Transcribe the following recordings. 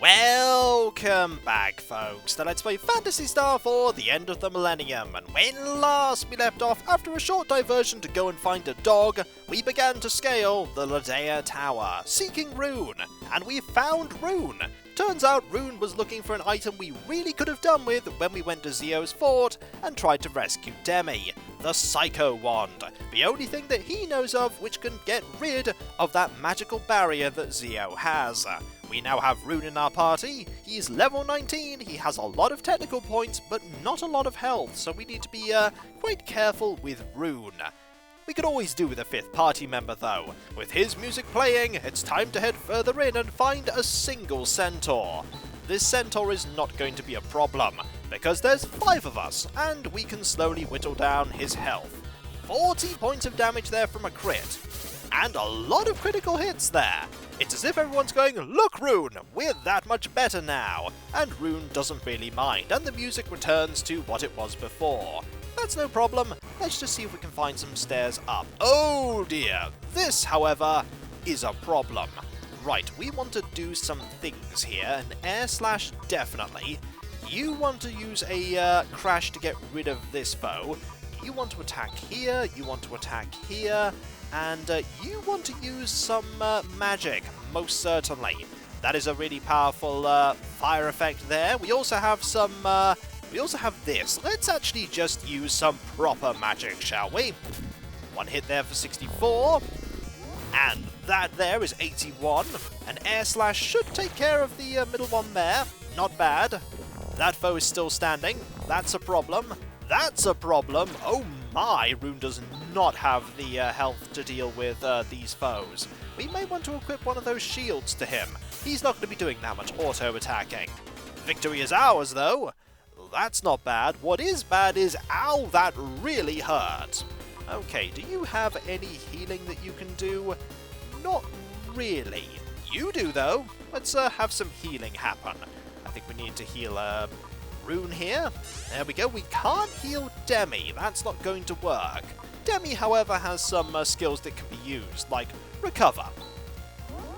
Welcome back, folks, to Let's Play Phantasy Star for the end of the millennium, and when last we left off, after a short diversion to go and find a dog, we began to scale the Ladea Tower, seeking Rune, and we found Rune. Turns out Rune was looking for an item we really could have done with when we went to Zio's fort and tried to rescue Demi, the Psycho Wand, the only thing that he knows of which can get rid of that magical barrier that Zio has. We now have Rune in our party. He's level 19, he has a lot of technical points, but not a lot of health, so we need to be quite careful with Rune. We could always do with a fifth party member though. With his music playing, it's time to head further in and find a single centaur. This centaur is not going to be a problem, because there's 5 of us, and we can slowly whittle down his health. 40 points of damage there from a crit, and a lot of critical hits there. It's as if everyone's going, "Look Rune, we're that much better now," and Rune doesn't really mind, and the music returns to what it was before. That's no problem, let's just see if we can find some stairs up. Oh dear, this however is a problem. Right, we want to do some things here, an air slash definitely. You want to use a crash to get rid of this foe. You want to attack here, you want to attack here, and you want to use some magic, most certainly. That is a really powerful fire effect there. We also have some, we also have this. Let's actually just use some proper magic, shall we? One hit there for 64, and that there is 81. An air slash should take care of the middle one there. Not bad. That foe is still standing. That's a problem. That's a problem. Oh my, Rune does not have the health to deal with these foes. We may want to equip one of those shields to him. He's not going to be doing that much auto-attacking. Victory is ours, though. That's not bad. What is bad is, ow, that really hurt. Okay, do you have any healing that you can do? Not really. You do, though. Let's have some healing happen. I think we need to heal Rune here. There we go. We can't heal Demi. That's not going to work. Demi, however, has some skills that can be used, like Recover.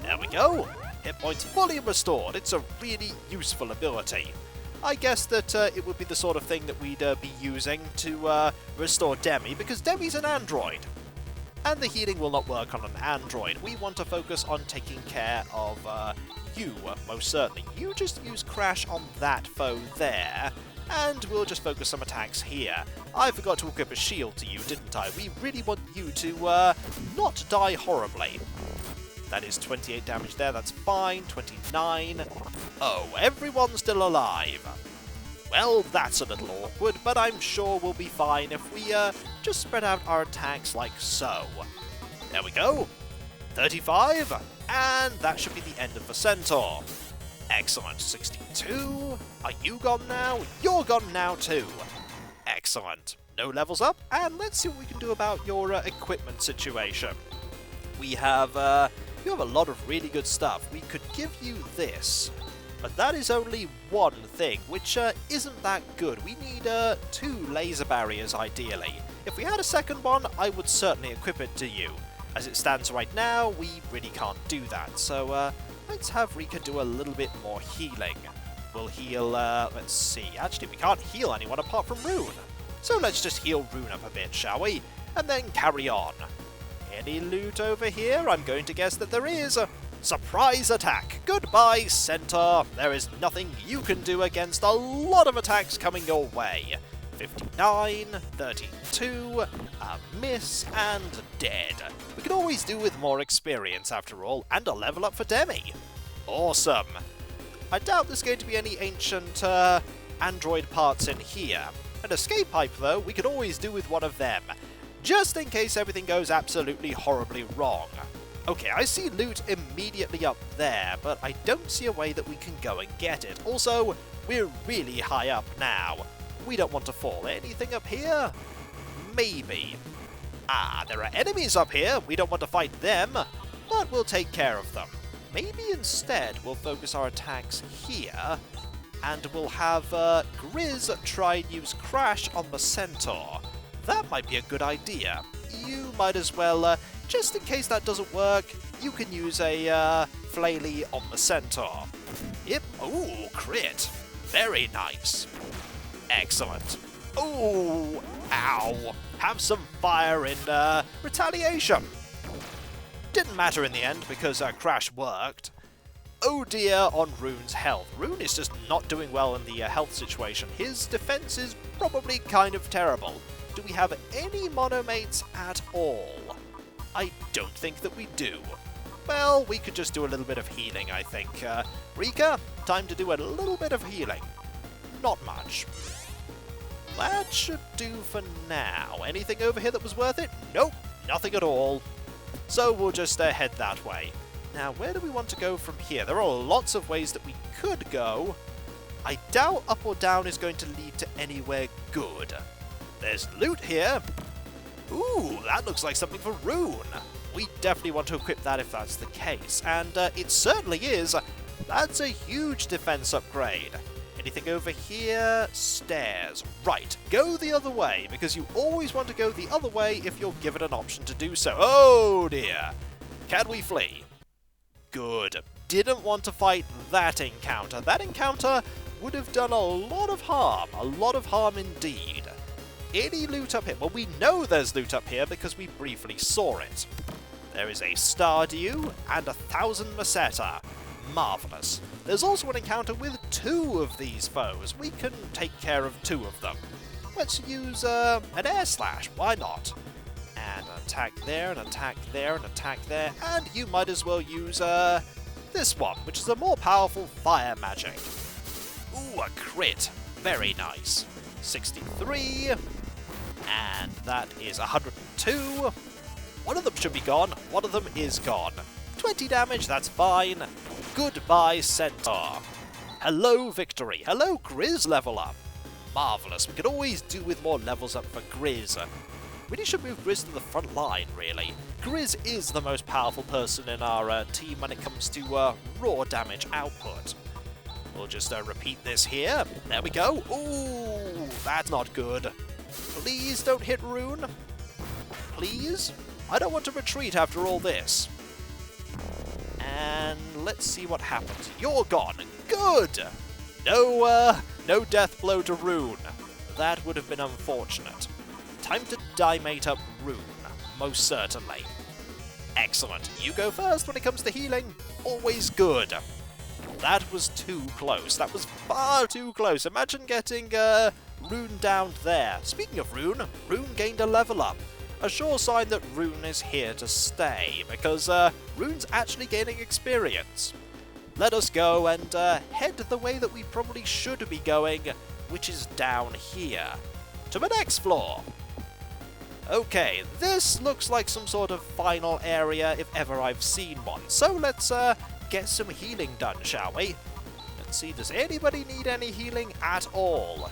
There we go. Hit points fully restored. It's a really useful ability. I guess that it would be the sort of thing that we'd be using to restore Demi, because Demi's an android. And the healing will not work on an android. We want to focus on taking care of you, most certainly. You just use Crash on that foe there, and we'll just focus some attacks here. I forgot to equip a shield to you, didn't I? We really want you to not die horribly. That is 28 damage there, that's fine. 29. Oh, everyone's still alive. Well, that's a little awkward, but I'm sure we'll be fine if we just spread out our attacks like so. There we go. 35, and that should be the end of the centaur. Excellent. 62. Are you gone now? You're gone now too. Excellent. No levels up, and let's see what we can do about your equipment situation. We have you have a lot of really good stuff. We could give you this, but that is only one thing, which isn't that good. We need 2 laser barriers, ideally. If we had a second one, I would certainly equip it to you. As it stands right now, we really can't do that, so let's have Rika do a little bit more healing. We'll heal, let's see, actually we can't heal anyone apart from Rune. So let's just heal Rune up a bit, shall we? And then carry on. Any loot over here? I'm going to guess that there is. Surprise attack! Goodbye, Centaur! There is nothing you can do against a lot of attacks coming your way. 59, 32, a miss, and dead. We can always do with more experience after all, and a level up for Demi. Awesome! I doubt there's going to be any ancient android parts in here. An escape pipe though, we could always do with one of them, just in case everything goes absolutely horribly wrong. Okay, I see loot immediately up there, but I don't see a way that we can go and get it. Also, we're really high up now. We don't want to fall. Anything up here? Maybe. Ah, there are enemies up here. We don't want to fight them, but we'll take care of them. Maybe instead we'll focus our attacks here, and we'll have Grizz try and use Crash on the Centaur. That might be a good idea. You might as well, just in case that doesn't work, you can use a Flaily on the Centaur. Yep. Ooh, crit. Very nice. Excellent. Ooh, ow. Have some fire in retaliation. Didn't matter in the end because Crash worked. Oh dear on Rune's health. Rune is just not doing well in the health situation. His defense is probably kind of terrible. Do we have any monomates at all? I don't think that we do. Well, we could just do a little bit of healing, I think. Rika, time to do a little bit of healing. Not much. That should do for now. Anything over here that was worth it? Nope, nothing at all. So we'll just head that way. Now, where do we want to go from here? There are lots of ways that we could go. I doubt up or down is going to lead to anywhere good. There's loot here. Ooh, that looks like something for Rune. We definitely want to equip that if that's the case. And it certainly is. That's a huge defense upgrade. Anything over here? Stairs. Right, go the other way, because you always want to go the other way if you're given an option to do so. Oh dear. Can we flee? Good. Didn't want to fight that encounter. That encounter would have done a lot of harm indeed. Any loot up here? Well, we know there's loot up here because we briefly saw it. There is a Stardew and 1,000 Meseta. Marvellous. There's also an encounter with 2 of these foes. We can take care of 2 of them. Let's use an air slash. Why not? And an attack there, an attack there, an attack there, and you might as well use this one, which is a more powerful fire magic. Ooh, a crit. Very nice. 63, and that is 102. One of them should be gone, one of them is gone. 20 damage, that's fine. Goodbye, Centaur. Hello, Victory. Hello, Grizz level up. Marvellous. We could always do with more levels up for Grizz. Really should move Grizz to the front line, really. Grizz is the most powerful person in our team when it comes to raw damage output. We'll just repeat this here. There we go. Ooh, that's not good. Please don't hit Rune. Please? I don't want to retreat after all this. And let's see what happens. You're gone. Good! No death blow to Rune. That would have been unfortunate. Time to die-mate up Rune, most certainly. Excellent. You go first when it comes to healing. Always good. That was too close. That was far too close. Imagine getting Rune down there. Speaking of Rune, Rune gained a level up. A sure sign that Rune is here to stay, because Rune's actually gaining experience. Let us go and head the way that we probably should be going, which is down here, to the next floor. Okay, this looks like some sort of final area if ever I've seen one, so let's get some healing done, shall we? Let's see, does anybody need any healing at all?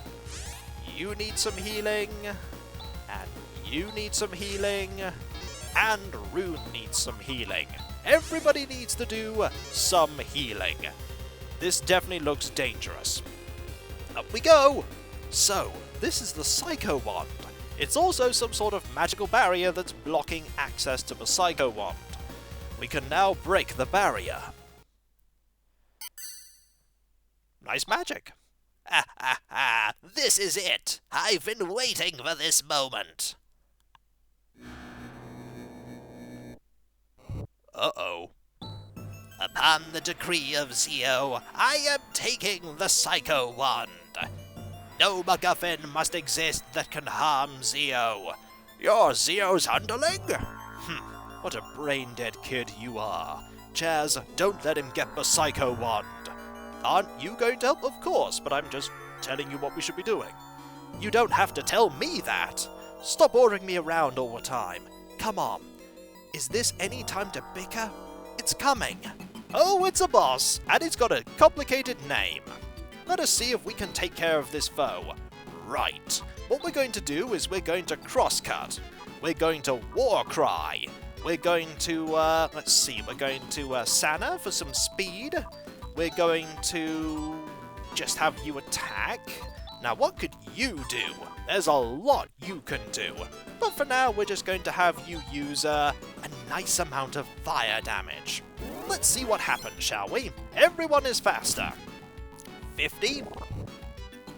You need some healing, and you need some healing, and Rune needs some healing. Everybody needs to do some healing. This definitely looks dangerous. Up we go! So, this is the Psycho Wand. It's also some sort of magical barrier that's blocking access to the Psycho Wand. We can now break the barrier. Nice magic. Ha ha ha! This is it! I've been waiting for this moment! Uh-oh. Upon the decree of Zio, I am taking the Psycho Wand. No MacGuffin must exist that can harm Zio. You're Zio's underling? What a brain-dead kid you are. Chaz, don't let him get the Psycho Wand. Aren't you going to help? Of course, but I'm just telling you what we should be doing. You don't have to tell me that. Stop ordering me around all the time. Come on. Is this any time to bicker? It's coming. Oh, it's a boss, and it's got a complicated name. Let us see if we can take care of this foe. Right. What we're going to do is we're going to crosscut. We're going to war cry. We're going to, let's see, we're going to Sana for some speed. We're going to just have you attack. Now, what could you do? There's a lot you can do. But for now, we're just going to have you use a nice amount of fire damage. Let's see what happens, shall we? Everyone is faster. 50.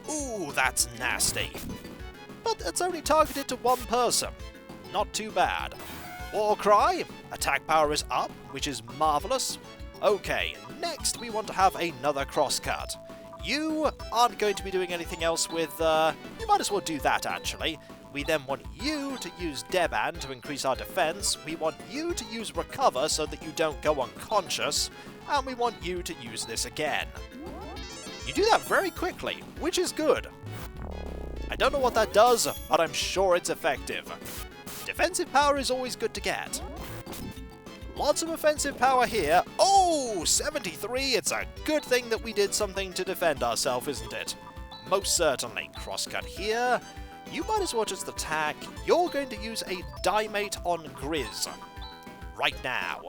Ooh, that's nasty. But it's only targeted to one person. Not too bad. War Cry. Attack power is up, which is marvellous. Okay, next we want to have another crosscut. You aren't going to be doing anything else with, you might as well do that actually. We then want you to use Deban to increase our defense. We want you to use Recover so that you don't go unconscious. And we want you to use this again. You do that very quickly, which is good. I don't know what that does, but I'm sure it's effective. Defensive power is always good to get. Lots of offensive power here. Oh, 73! It's a good thing that we did something to defend ourselves, isn't it? Most certainly. Crosscut here. You might as well just attack. You're going to use a Dimate on Grizz. Right now.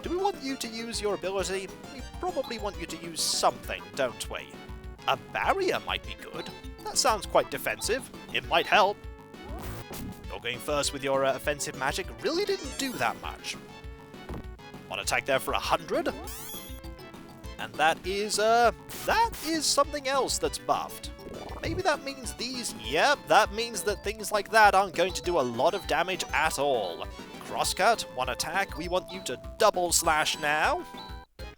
Do we want you to use your ability? We probably want you to use something, don't we? A barrier might be good. That sounds quite defensive. It might help. You're going first with your offensive magic. Really didn't do that much. One attack there for 100. And that is something else that's buffed. Maybe that means these... Yep, that means that things like that aren't going to do a lot of damage at all. Crosscut, one attack. We want you to double slash now.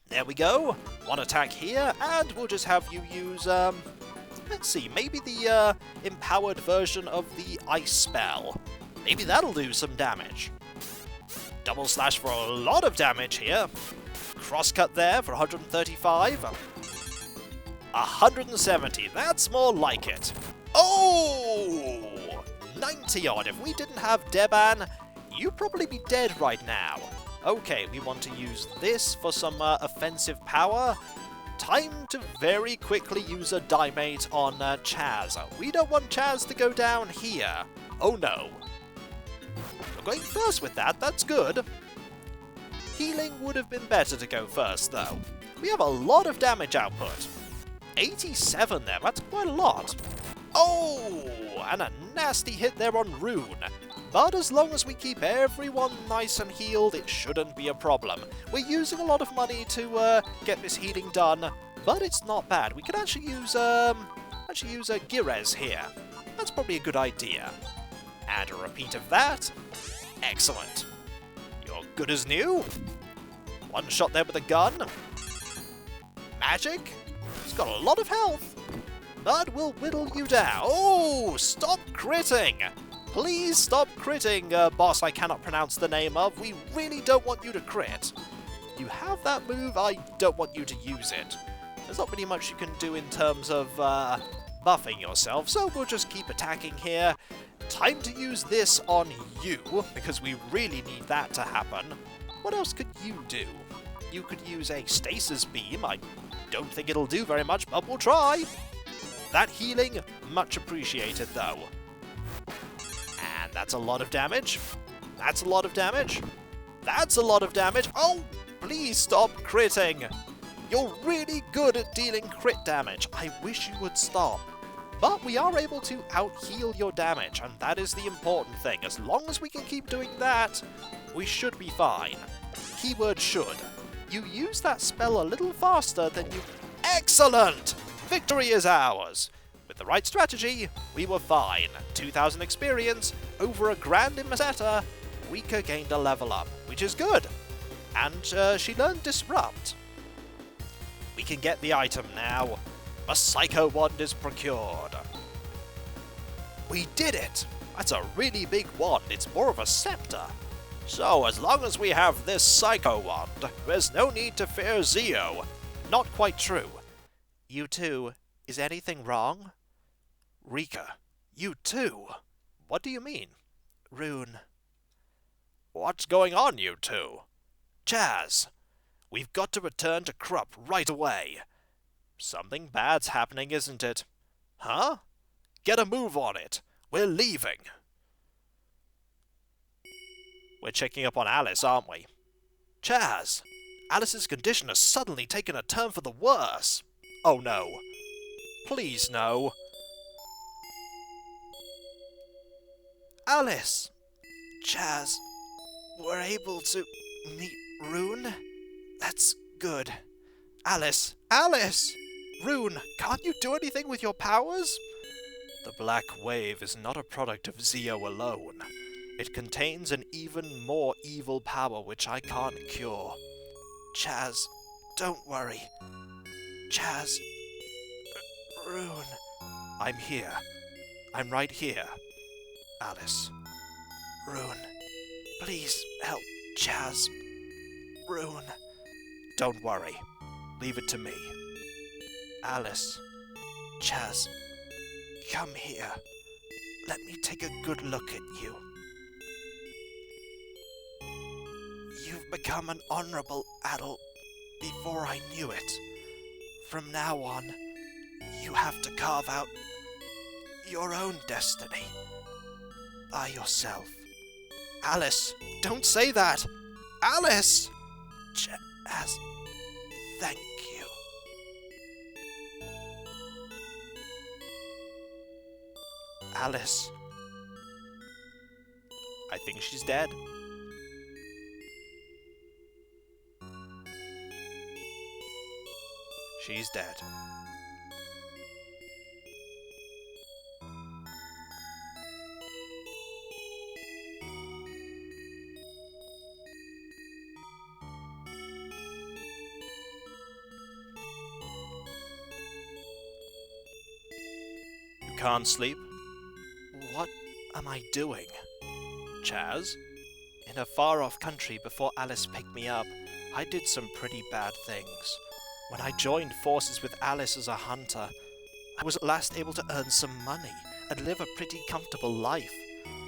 There we go. One attack here, and we'll just have you use, let's see, maybe the empowered version of the ice spell. Maybe that'll do some damage. Double slash for a lot of damage here. Crosscut there for 135. 170, that's more like it. Oh! 90 odd. If we didn't have Deban, you'd probably be dead right now. Okay, we want to use this for some offensive power. Time to very quickly use a Dimate on Chaz. We don't want Chaz to go down here. Oh no. We're going first with that, that's good. Healing would have been better to go first though. We have a lot of damage output. 87 there, that's quite a lot. Oh, and a nasty hit there on Rune. But as long as we keep everyone nice and healed, it shouldn't be a problem. We're using a lot of money to get this healing done, but it's not bad. We could actually use a Girez here. That's probably a good idea. And a repeat of that. Excellent. You're good as new. One shot there with a gun. Magic. He's got a lot of health, but we'll whittle you down. Oh, stop critting. Please stop critting, boss I cannot pronounce the name of. We really don't want you to crit. You have that move, I don't want you to use it. There's not really much you can do in terms of buffing yourself, so we'll just keep attacking here. Time to use this on you, because we really need that to happen. What else could you do? You could use a stasis beam. I don't think it'll do very much, but we'll try. That healing, much appreciated though. And that's a lot of damage. That's a lot of damage. That's a lot of damage. Oh, please stop critting. You're really good at dealing crit damage. I wish you would stop. But we are able to out-heal your damage, and that is the important thing. As long as we can keep doing that, we should be fine. Keyword should. You use that spell a little faster than you... Excellent! Victory is ours! With the right strategy, we were fine. 2,000 experience, over $1,000 in Meseta, Rika gained a level up, which is good. And she learned Disrupt. We can get the item now. A Psycho Wand is procured. We did it! That's a really big wand, it's more of a scepter. So, as long as we have this Psycho Wand, there's no need to fear Zio. Not quite true. You too. Is anything wrong? Rika, you too? What do you mean? Rune. What's going on, you two? Chaz, we've got to return to Krup right away. Something bad's happening, isn't it? Huh? Get a move on it. We're leaving. We're checking up on Alys, aren't we? Chaz, Alys's condition has suddenly taken a turn for the worse. Oh no. Please no. Alys! Chaz, we're able to meet Rune? That's good. Alys! Alys! Rune, can't you do anything with your powers? The Black Wave is not a product of Zio alone. It contains an even more evil power which I can't cure. Chaz, don't worry. Chaz... Rune... I'm here. I'm right here. Alys. Rune. Please help Chaz. Rune. Don't worry. Leave it to me. Alys. Chaz. Come here. Let me take a good look at you. You've become an honorable adult before I knew it. From now on, you have to carve out your own destiny by yourself. Alys, don't say that! Alys! Chaz, thank you. Alys. I think she's dead. She's dead. You can't sleep? What am I doing? Chaz? In a far-off country before Alys picked me up, I did some pretty bad things. When I joined forces with Alys as a hunter, I was at last able to earn some money and live a pretty comfortable life.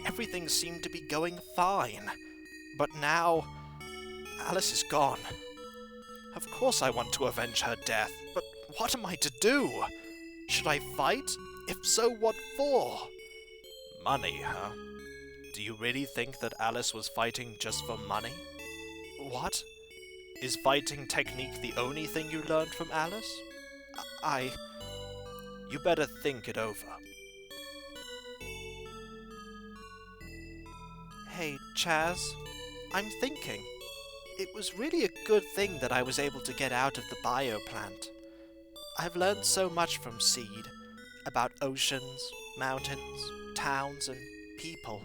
Everything seemed to be going fine. But now, Alys is gone. Of course I want to avenge her death, but what am I to do? Should I fight? If so, what for? Money, huh? Do you really think that Alys was fighting just for money? What? Is fighting technique the only thing you learned from Alys? You better think it over. Hey, Chaz. I'm thinking. It was really a good thing that I was able to get out of the bioplant. I've learned so much from Seed. About oceans, mountains, towns, and people.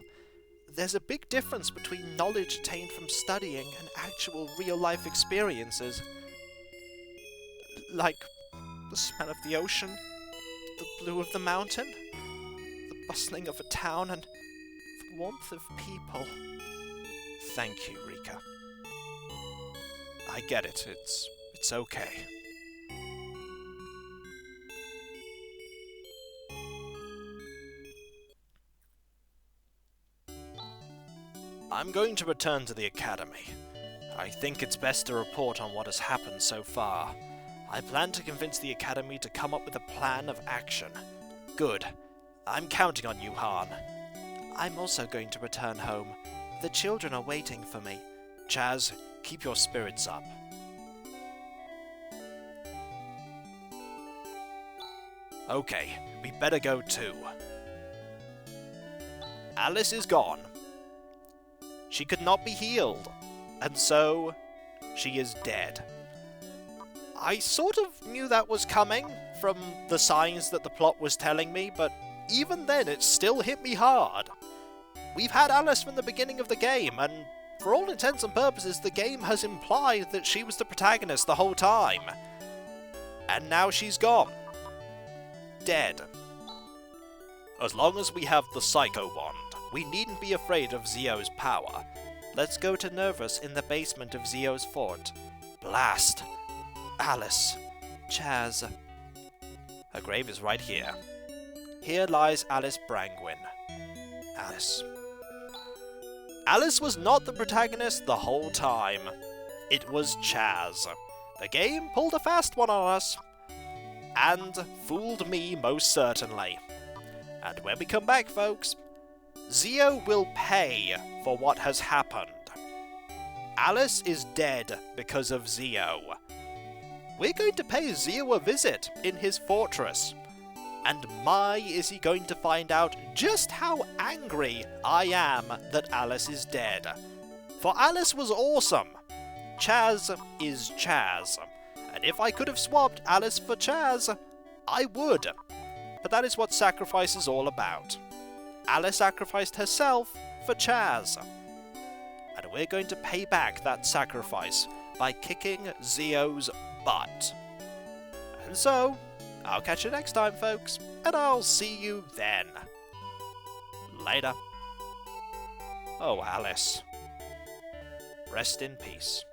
There's a big difference between knowledge attained from studying and actual real-life experiences. Like the smell of the ocean, the blue of the mountain, the bustling of a town, and the warmth of people. Thank you, Rika. I get it. It's okay. I'm going to return to the academy. I think it's best to report on what has happened so far. I plan to convince the academy to come up with a plan of action. Good. I'm counting on you, Han. I'm also going to return home. The children are waiting for me. Chaz, keep your spirits up. Okay, we better go too. Alys is gone. She could not be healed, and so she is dead. I sort of knew that was coming from the signs that the plot was telling me, but even then it still hit me hard. We've had Alys from the beginning of the game, and for all intents and purposes the game has implied that she was the protagonist the whole time. And now she's gone. Dead. As long as we have the Psycho Wand, we needn't be afraid of Zio's power. Let's go to Nervous in the basement of Zio's fort. Blast! Alys. Chaz. Her grave is right here. Here lies Alys Brangwyn. Alys. Alys was not the protagonist the whole time. It was Chaz. The game pulled a fast one on us. And fooled me most certainly. And when we come back, folks, Zio will pay for what has happened. Alys is dead because of Zio. We're going to pay Zio a visit in his fortress. And my, is he going to find out just how angry I am that Alys is dead. For Alys was awesome. Chaz is Chaz. and if I could have swapped Alys for Chaz, I would. But that is what sacrifice is all about. Alys sacrificed herself for Chaz. And we're going to pay back that sacrifice by kicking Zio's butt. And so, I'll catch you next time, folks, and I'll see you then. Later. Oh, Alys. Rest in peace.